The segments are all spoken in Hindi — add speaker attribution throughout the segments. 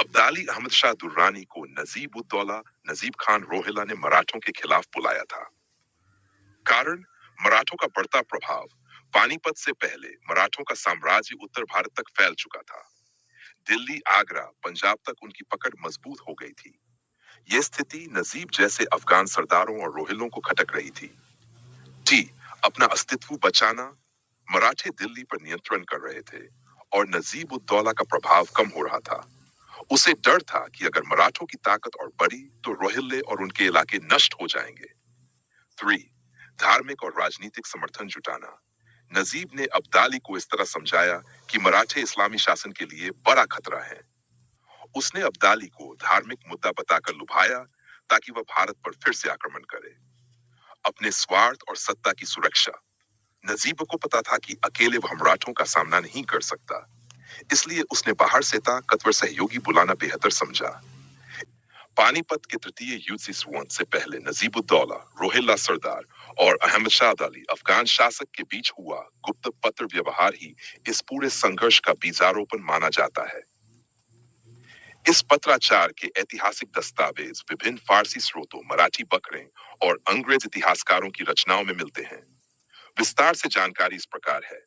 Speaker 1: अब्दाली अहमद शाह दुर्रानी को नजीब उद दौला नजीब खान रोहिला ने मराठों के खिलाफ बुलाया था। कारण मराठों का बढ़ता प्रभाव। पानीपत से पहले मराठों का साम्राज्य उत्तर भारत तक फैल चुका था। दिल्ली, आगरा, पंजाब तक उनकी पकड़ मजबूत हो गई थी। यह स्थिति नजीब जैसे अफगान सरदारों और रोहिलों को खटक रही थी। टी अपना अस्तित्व बचाना। मराठे दिल्ली पर नियंत्रण कर रहे थे और नजीब उद दौला का प्रभाव कम हो रहा था। उसे डर था कि अगर मराठों की ताकत और बढ़ी तो रोहिले और उनके इलाके नष्ट हो जाएंगे। 3. धार्मिक और राजनीतिक समर्थन जुटाना। नजीब ने अब्दाली को इस तरह समझाया कि मराठे इस्लामी शासन के लिए बड़ा खतरा है। उसने अब्दाली को धार्मिक मुद्दा बताकर लुभाया ताकि वह भारत पर फिर से आक्रमण करे। अपने स्वार्थ और सत्ता की सुरक्षा। नजीब को पता था कि अकेले वह मराठों का सामना नहीं कर सकता, इसलिए उसने बाहर से ताकतवर सहयोगी बुलाना बेहतर समझा। पानीपत के तृतीय युद्ध की शुरुआत से पहले नजीबुद्दौला, रोहिल्ला सरदार और अहमद शाह अब्दाली अफगान शासक के बीच हुआ गुप्त पत्र व्यवहार ही इस पूरे संघर्ष का बीजारोपण माना जाता है। इस पत्राचार के ऐतिहासिक दस्तावेज विभिन्न फारसी स्रोतों, मराठी बकरे और अंग्रेज इतिहासकारों की रचनाओं में मिलते हैं। विस्तार से जानकारी इस प्रकार है।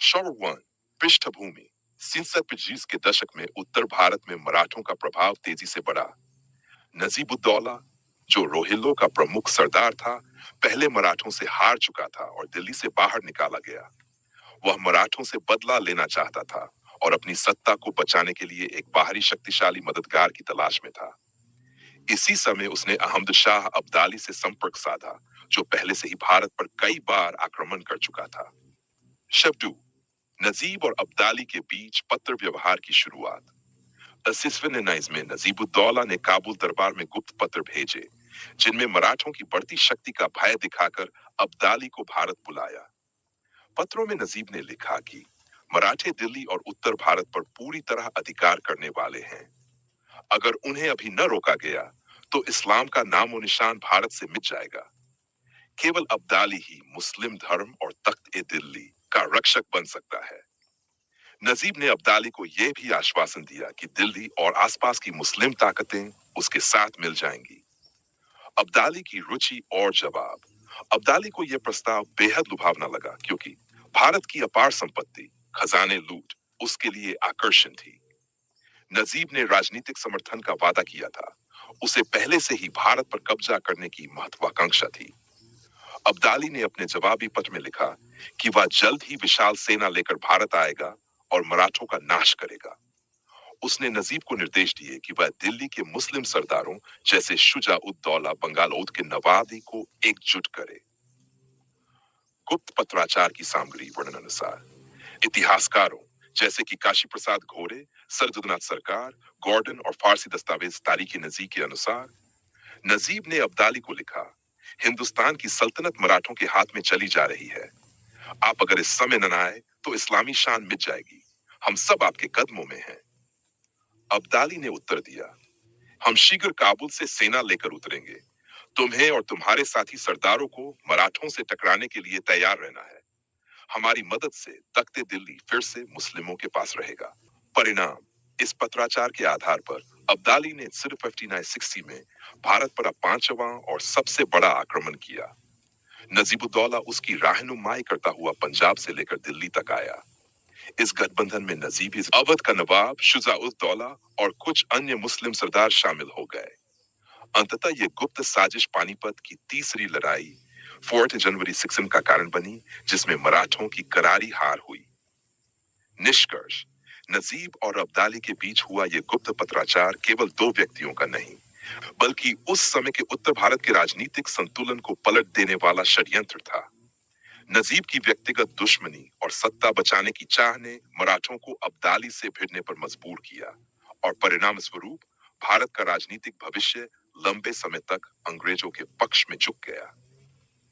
Speaker 1: शोर 1 पृष्ठभूमि। 1950 के दशक में उत्तर भारत में मराठों का प्रभाव तेजी से बढ़ा। नजीबुद्दौला, जो रोहिल्लों का प्रमुख सरदार था, पहले मराठों से हार चुका था और दिल्ली से बाहर निकाला गया। वह मराठों से बदला लेना चाहता था और अपनी सत्ता को बचाने के लिए एक बाहरी शक्तिशाली मददगार की तलाश में था। इसी समय उसने अहमद शाह अब्दाली से संपर्क साधा, जो पहले से ही भारत पर कई बार आक्रमण कर चुका था। शब्दू नजीब और अब्दाली के बीच पत्र व्यवहार की शुरुआत। 1919 में नजीबुद्दौला ने काबुल दरबार में गुप्त पत्र भेजे, जिनमें मराठों की बढ़ती शक्ति का भय दिखाकर अब्दाली को भारत बुलाया। पत्रों में नजीब ने लिखा कि मराठे दिल्ली और उत्तर भारत पर पूरी तरह अधिकार करने वाले हैं। अगर उन्हें अभी न रोका गया तो इस्लाम का नामो निशान भारत से मिट जाएगा। केवल अब्दाली ही मुस्लिम धर्म और तख्त ए दिल्ली का रक्षक बन सकता है। नजीब ने अब्दाली को यह भी आश्वासन दिया कि दिल्ली और आसपास की मुस्लिम ताकतें उसके साथ मिल जाएंगी। अब्दाली की रुचि और जवाब। अब्दाली को यह प्रस्ताव बेहद लुभावना लगा, क्योंकि भारत की अपार संपत्ति, खजाने लूट उसके लिए आकर्षण थी। नजीब ने राजनीतिक समर्थन का वादा किया था। उसे पहले से ही भारत पर कब्जा करने की महत्वाकांक्षा थी। अब्दाली ने अपने जवाबी पत्र में लिखा कि वह जल्द ही विशाल सेना लेकर भारत आएगा और मराठों का नाश करेगा। उसने नजीब को निर्देश दिए कि वह दिल्ली के मुस्लिम सरदारों जैसे शुजा-उद-दौला बंगालोद के नवाबी को एकजुट करे। गुप्त पत्राचार की सामग्री वर्णन अनुसार इतिहासकारों जैसे कि काशी प्रसाद घोरे, सरजुगनाथ सरकार, गॉर्डन और फारसी दस्तावेज तारीख नजी के अनुसार नजीब ने अब्दाली को लिखा, हिंदुस्तान की सल्तनत मराठों के हाथ में चली जा रही है। आप अगर इस समय न आए तो इस्लामी शान मिट जाएगी। हम सब आपके कदमों में हैं। अब्दाली ने उत्तर दिया, हम शीघ्र काबुल से सेना लेकर उतरेंगे। तुम्हें और तुम्हारे साथी सरदारों को मराठों से टकराने के लिए तैयार रहना है। हमारी मदद से तख्ते दिल्ली फिर से मुस्लिमों के पास रहेगा। परिणाम, इस पत्राचार के आधार पर अब्दाली ने सिर्फ 5960 में भारत पर पांचवां और सबसे बड़ा आक्रमण किया। नजीबुद्दौला उसकी रहनुमाई करता हुआ पंजाब से लेकर दिल्ली तक आया। इस गठबंधन में नजीब, अवध का नवाब शुजा-उद-दौला और कुछ अन्य मुस्लिम सरदार शामिल हो गए। अंततः ये गुप्त साजिश पानीपत की तीसरी लड़ाई 4 जनवरी 6 का कारण बनी, जिसमें मराठों की करारी हार हुई। निष्कर्ष, नजीब और अब्दाली के बीच हुआ यह गुप्त पत्राचार केवल दो व्यक्तियों का नहीं, बल्कि उस समय के उत्तर भारत के राजनीतिक संतुलन को पलट देने वाला षड्यंत्र था। नजीब की व्यक्तिगत दुश्मनी और सत्ता बचाने की चाह ने मराठों को अब्दाली से भिड़ने पर मजबूर किया और परिणाम स्वरूप भारत का राजनीतिक भविष्य लंबे समय तक अंग्रेजों के पक्ष में झुक गया।